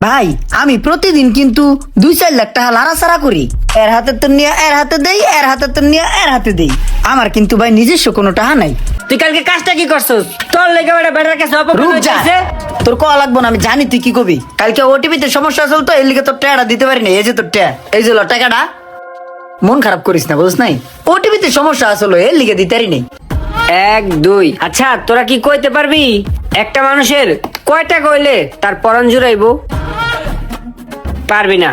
ভাই আমি প্রতিদিন কিন্তু 2-4 লাখ টাকা লাড়াছাড়া করি। এর হাতে তো নিয়ে এর হাতে দেই, এর হাতে তো নিয়ে এর হাতে দেই। আমার কিন্তু ভাই নিজস্ব কোনো টাকা নাই। তুই কালকে কাজটা কি করছস? তোর লেগে বেটার কাছে রূপ অপমান যা, হইছে। তোর কল লাগবো না, আমি জানি তুই কি কবি। কালকে ওটিপিতে সমস্যা আসল তো এর লিগে তোর টাকাটা দিতে পারি না। এই যে তোর টাকা, এই যে টাকাটা, মন খারাপ করিস না বুঝছ নাই। ওটিপিতে সমস্যা আসলো এর লিগে দিতে পারি নাই। 1 2 আচ্ছা তোরা কি কইতে পারবি একটা মানুষের কয়টা কইলে তার পরাণ জুড়াইবো? পারবি না।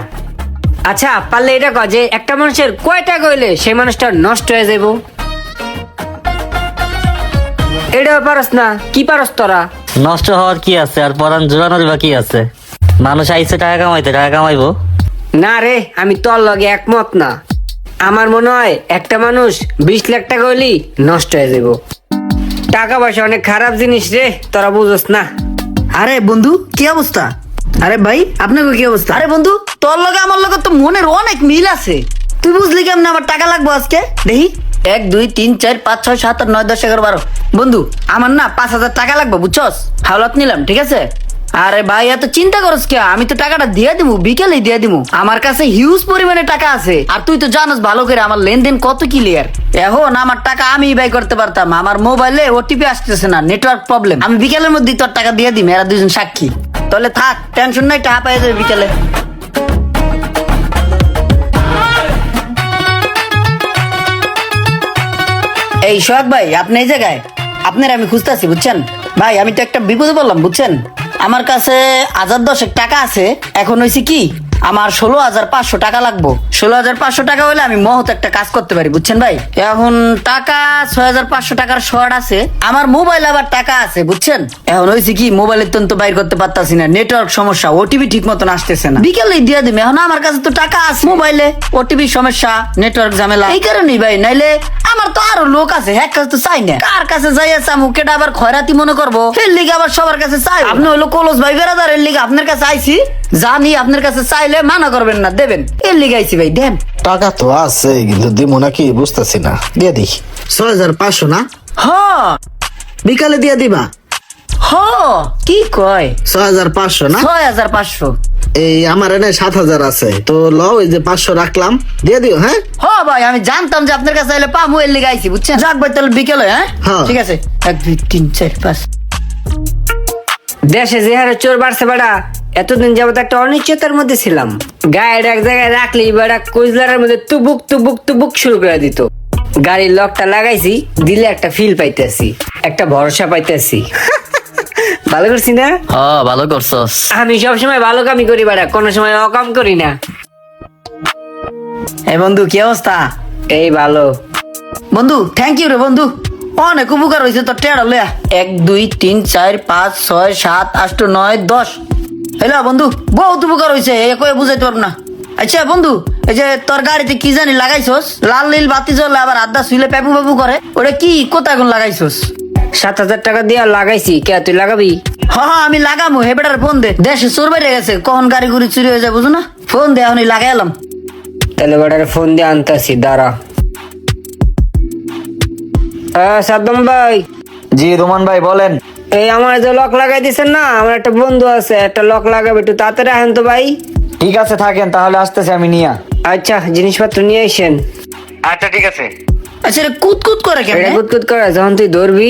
আচ্ছা পারলে এটা কয় যে একটা মানুষের কয়টা কইলে সেই মানুষটা নষ্ট হয়ে যাইবো? এটাও পারস না। কি পারস তোরা? নষ্ট হওয়ার কি আছে আর পরান জোড়ানোর বা কি আছে? মানুষ আইছে টাকা কামাইতে, টাকা কামাইবো। না রে, আমি তোর লগে একমত না। আমার মনে হয় একটা মানুষ 20 লাখ টাকা হইলেই নষ্ট হয়ে যাবো। টাকা পয়সা অনেক খারাপ জিনিস রে, তোরা বুঝস না। আরে বন্ধু কি অবস্থা? আরে ভাই আপনার কি অবস্থা? আরে বন্ধু তোর লগে আমার লগে তো মনের অনেক মিল আছে। তুই বুঝলি কেমন আমার টাকা লাগবো আজকে? দেখি 1 2 3 4 5 6 7 8 9 10 11 12। বন্ধু আমার না 5,000 টাকা লাগবে বুঝছস? হাওলাত নিলাম, ঠিক আছে? আরে ভাই এত চিন্তা করস কে? আমি তো টাকাটা দিয়ে দিবো, বিকেলে দিয়ে দিবো। আমার কাছে হিউজ পরিমাণে টাকা আছে। আর তুই তো জানোস ভালো করে আমার লেনদেন কত ক্লিয়ার। এখন আমার টাকা আমি ব্যয় করতে পারতাম, আমার মোবাইলে ওটিপি আসতেছে না, নেটওয়ার্ক প্রবলেম। আমি বিকেলের মধ্যে তোর টাকা দিয়ে দিই, এরা দুজন সাক্ষী। তাহলে থাক, টেনশন নাই, টাকা পাই যাবে বিকেলে। এই সোহাগ ভাই, আপনি এই জায়গায়? আপনার আমি খুঁজতেছি বুঝছেন ভাই। আমি তো একটা বিপদে বললাম বুঝছেন। আমার কাছে 1010 টাকা আছে। এখন হয়েছে কি, আমার 16,500 টাকা লাগবো। 16,500 টাকা হলে আমি মহৎ একটা কাজ করতে পারি বুঝছেন ভাই। এখন টাকা 6,500 টাকার শর্ট আছে। আমার মোবাইল আবার টাকা আছে বুঝছেন। এখন হয়েছে কি, মোবাইলের তো বাইর করতে পারতাছি না, নেটওয়ার্ক সমস্যা, ওটিপি ঠিক মতন আসতেছে না। বিকেলে দিয়ে দিবে। এখন আমার কাছে তো টাকা আছে, মোবাইলে ওটিপি সমস্যা, নেটওয়ার্ক ঝামেলা, এই কারণেই ভাই। নাইলে আমার তো আরো লোক আছে, হ্যাঁ কাছে তো চাই না। কার কাছে যাই আছে মুখেটা আবার খয়রাতি মনে করবো, এর লিগে আবার সবার কাছে চাই। আপনি হলো কলস ভাই বেড়াদার, এর লিগে আপনার কাছে আইছি। জানি আপনার কাছে চাইলে মানা করবেন না, দেবেন, এর লিগে আইছি ভাই। দেন টাকা তো আছে কিন্তু দিব নাকি বুঝতেছি না। দিয়ে দিই 6,500 না? হ বিকালে দিয়ে দিবা হ কি কয়? 6,500 না? 6,500। এই আমার এনে 7,000 আছে তো লও, এই যে 500 রাখলাম, দিয়ে দিও। হ্যাঁ হ ভাই, আমি জানতাম যে আপনার কাছে আইলে পামু, এর লিগে আইছি বুঝছেন। যাক ভাই তাহলে বিকেলে। হ্যাঁ হ্যাঁ। ঠিক আছে। 1 2 3 4 5। দেশে যে হারে চোর বাড়ছে বেড়া, এতদিন যাবত একটা অনিশ্চয়তার মধ্যে ছিলাম। গায়ের এক জায়গায় রাখলি বেড়া কুইজলারের মধ্যে তুবুক তুবুক তুবুক শুরু করে দিত। গাড়ির লকটা লাগাইছি, দিলে একটা ফিল পাইতেছি, একটা ভরসা পাইতেছি। ভালো করছি না? ভালো করছস। আমি সবসময় ভালো কামই করি বেড়া, কোনো সময় অকাম করি না। এই বন্ধু কি অবস্থা? এই ভালো। বন্ধু থ্যাংক ইউ রে বন্ধু, অনেক উপকার হয়েছে তোর টেড়া লয়া। 1 2 3 4 5 6 7 8 9 10। হ্যালো বন্ধু, বহুত উপকার হয়েছে, এ কয়ে বুঝাইতে পারবো না। আচ্ছা বন্ধু, এই যে তোর গাড়িতে কি জানি লাগাইছস, লাল নীল বাতি জ্বলে আবার আড্ডা শুইলে পেপু পেপু করে, ওটা কি কোথায় এখন লাগাইছস? 7,000 টাকা দিয়া লাগাইছি, কে তুই লাগাবি? হ্যাঁ আমি লাগামু। হেবেটার ফোন দে, দেশে চোর বেড়ে গেছে, কখন গাড়ি গুড়ি চুরি হয়ে যায় বুঝো না। ফোন দে, এখনই লাগাই এলাম। তাহলে বেটার ফোন দিয়ে আনতাছি, দাঁড়া। সাদ্দাম ভাই। জি রোমান ভাই বলেন। এই আমার যে লক লাগাই দিছেন না, আমার একটা বন্ধু আছে, একটা লক লাগাবে, একটু তাড়াতাড়ি আহেন তো ভাই। ঠিক আছে থাকেন, তাহলে আসতেছি আমি নিয়া। আচ্ছা জিনিসপত্র নিয়ে আসেন। আচ্ছা ঠিক আছে। আচ্ছা রে কুতকুত করে কেন? এটা কুতকুত করে, যখন তুই ধরবি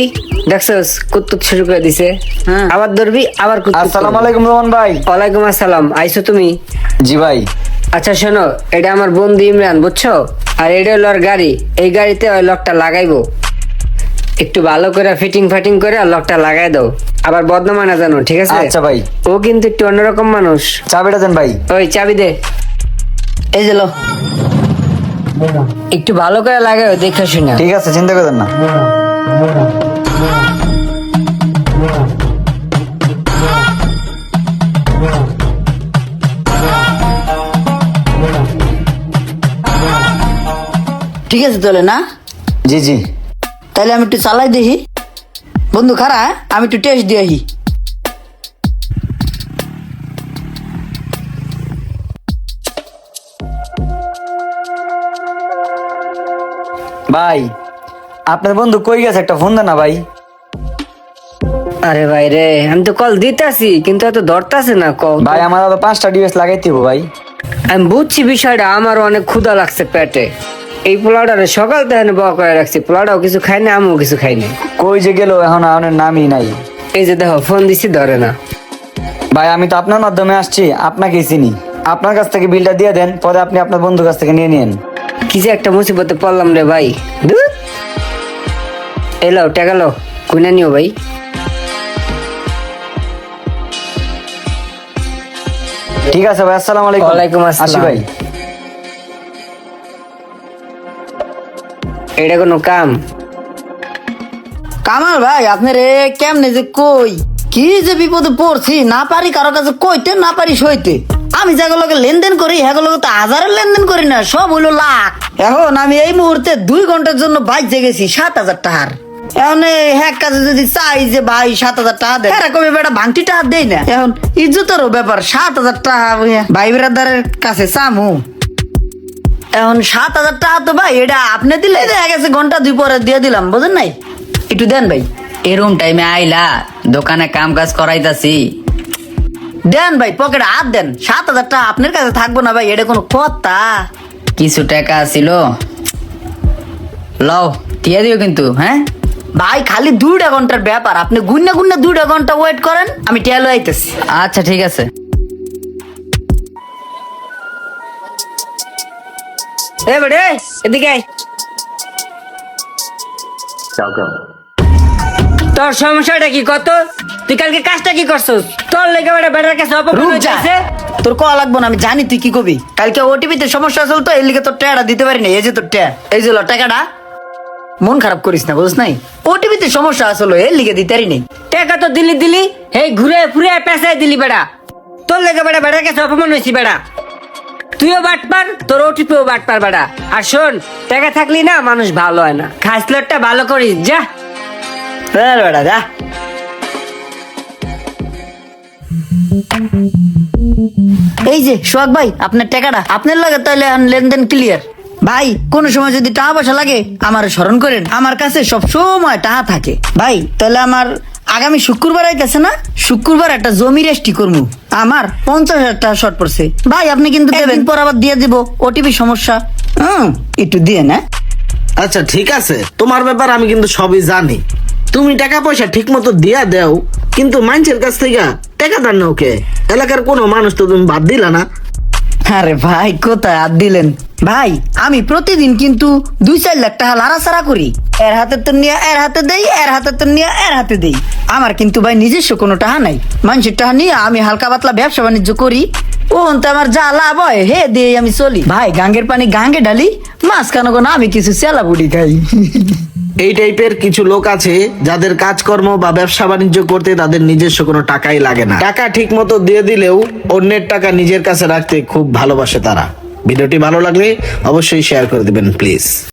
দেখছস কুতকুত শুরু করে দিছে। হ্যাঁ। আবার ধরবি আবার কুতকুত আসসালামু করবে। আলাইকুম রোমান ভাই। ওয়ালাইকুম আসসালাম। আইছো তুমি? জি ভাই। আচ্ছা শোনো, এটা আমার বন্ধু ইমরান বুঝছো, আর এটা হলো ওর গাড়ি। এই গাড়িতে ওই লকটা লাগাইবো, একটু ভালো করে ফিটিং ফাটিং করে লকটা লাগাই দাও। আবার বদনামা না জানো, ঠিক আছে? আচ্ছা ভাই। ও কিন্তু একটু অন্যরকম মানুষ। চাবিটা দেন ভাই। ওই চাবি দে। এই যে লো। একটু ভালো করে লাগাও, দেখে শুনে। ঠিক আছে, চিন্তা করেন না। ঠিক আছে তাহলে না? জি জি। তাহলে আমি একটু চালাই দেখি। বন্ধু খারা, আমি একটু টেস্ট দিয়ে আসি। ভাই আপনার বন্ধু কই গেছে, একটা ফোন দেন না ভাই। আরে ভাই রে, আমি তো কল দিতেছি কিন্তু এত ধরতাছে না কল। ভাই আমার আরো 5টা ডিভাইস লাগাইতে হবে ভাই। আমি বুঝছি বিষয়টা, আমার অনেক ক্ষুধা লাগছে পেটে। এই পোলাওটারে সকাল থেকে বয়া করে রাখছি, পোলাওটাও কিছু খাই না, আমিও কিছু খাই না। কই যে গেল এখন আমার নামই নাই। এই যে দেখো ফোন দিছি, ধরে না। ভাই আমি তো আপনার মাধ্যমে আসছি, আপনাকেই চিনি। আপনার কাছ থেকে বিলটা দিয়ে দেন, পরে আপনি আপনার বন্ধুর কাছ থেকে নিয়ে নিন। কি যে একটা মুসিবতে পড়লাম রে ভাই। এলো টাকা লো, কুইনা নিও ভাই। ঠিক আছে ভাই, আসসালামু আলাইকুম। ওয়ালাইকুম আসসালাম। আসি ভাই। এটা কোনো কাম? কামাল ভাই আপনার কেমনে যে কই কি যে বিপদে পড়ছি, না পারি কারো কাছে কইতে, না পারি সইতে। আমি যেগুলোকে লেনদেন করি সেগুলোকে তো হাজারের লেনদেন করি না, সব হইলো লাখ। এখন আমি এই মুহূর্তে 2 ঘন্টার জন্য বাইক জেগেছি 7,000 টাকার। এখন হ্যাঁ কাজে যদি চাই যে ভাই 7,000 টাকা দেয়, এরা কবে বেটা ভাঙটি টাকা দেয় না। এখন ইজ্জতেরও ব্যাপার, 7,000 টাকা ভাই বেড়াদারের কাছে চামু। এখন 7,000 টাকা তো ভাই এটা আপনি দিলে দেখা গেছে ঘন্টা 2 পরে দিয়ে দিলাম, বুঝেন নাই? একটু দেন ভাই। এরম টাইমে আইলা, দোকানে কাম কাজ করাইতাছি। দেন ভাই, পকেটে হাত দেন। 7,000 টাকা আপনার কাছে থাকবো না ভাই, এটা কোনো কথা? কিছু টাকা ছিল, লও দিয়ে দিও কিন্তু। হ্যাঁ ভাই খালি 2টা ঘন্টার ব্যাপার, আপনি গুন্না গুন্না 2টা ঘন্টা ওয়েট করেন, আমি টেলো আইতেছি। আচ্ছা ঠিক আছে। এ বেড়ে এদিকে আয়। তোর সমস্যাটা কি কত? তুই কালকে কাজটা কি করছস? তোর লেগে বেটা বেটার কাছে অপমান রুক যা, হইতাছে। তোর কল লাগবো না, আমি জানি তুই কি কবি। কালকে ওটিপিতে সমস্যা আসল তো, এর লিগে তোর টাকাটা দিতে পারি না। এই যে তোর টাকা, এই যে ল টাকাটা, মন খারাপ করিস না, বুঝছ নাই? ওটিপিতে সমস্যা আসলো, এর লিগে দিতে পারি নাই। টাকা তো দিলি দিলি, এই ঘুরে ফুরে পেঁচাই দিলি বেটা। তোর লেগে বেটা বেটার কাছে অপমান হয়েছি বেটা। তুইও বাটপার, তোর ওটিপিও বাটপার বেটা। আর শোন, টাকা থাকলি না মানুষ ভালো হয় না। খাসলটটা ভালো করিস যা। বেটা যা। এই যে সোহাগ ভাই, আপনার টাকাটা আপনার লাগে, তাহলে লেনদেন ক্লিয়ার। ভাই কোন সময় যদি টাকা পয়সা লাগে আমার স্মরণ করেন, আমার কাছে সব সময় টাকা থাকে। ভাই তাহলে আমার আগামী শুক্রবার আইতেছে না, শুক্রবার একটা জমি রেজিস্ট্রি করবো, আমার 50,000 টাকা শর্ট পড়ছে। ভাই আপনি কিন্তু দেবেন, পর আবার দিয়ে দিব, ওটিপি সমস্যা। একটু দিয়ে না। আচ্ছা ঠিক আছে, তোমার ব্যাপার আমি কিন্তু সবই জানি। তুমি টাকা পয়সা ঠিক মতো দিয়া দেও, কিন্তু মানুষের কাছ থেকে টাকা দান না ওকে। এলাকার কোনো মানুষ তো তুমি বাদ দিলা না। আরে ভাই কোথায় হাত দিলেন ভাই, আমি প্রতিদিন কিন্তু 2-4 লাখ টাকা লাড়াছাড়া করি। এর হাতে তো নিয়ে এর হাতে দেই, এর হাতে তো নিয়ে এর হাতে দেই। আমার কিন্তু ভাই নিজস্ব কোনো টাকা নাই, মানুষের টাকা নিয়ে আমি হালকা পাতলা ব্যবসা বাণিজ্য করি। ও তো আমার যা লাভ হয় হে দিয়ে আমি চলি। ভাই গাঙ্গের পানি গাঙ্গে ঢালি, মাছ কানো কোনো আমি কিছু চেলা বুড়ি খাই। এই টাইপের কিছু লোক আছে যাদের কাজকর্ম বা ব্যবসা বাণিজ্য করতে তাদের নিজস্ব কোনো টাকাই লাগে না। টাকা ঠিক মতো দিয়ে দিলেও অন্যের টাকা নিজের কাছে রাখতে খুব ভালোবাসে তারা। ভিডিওটি ভালো লাগলে অবশ্যই শেয়ার করে দিবেন প্লিজ।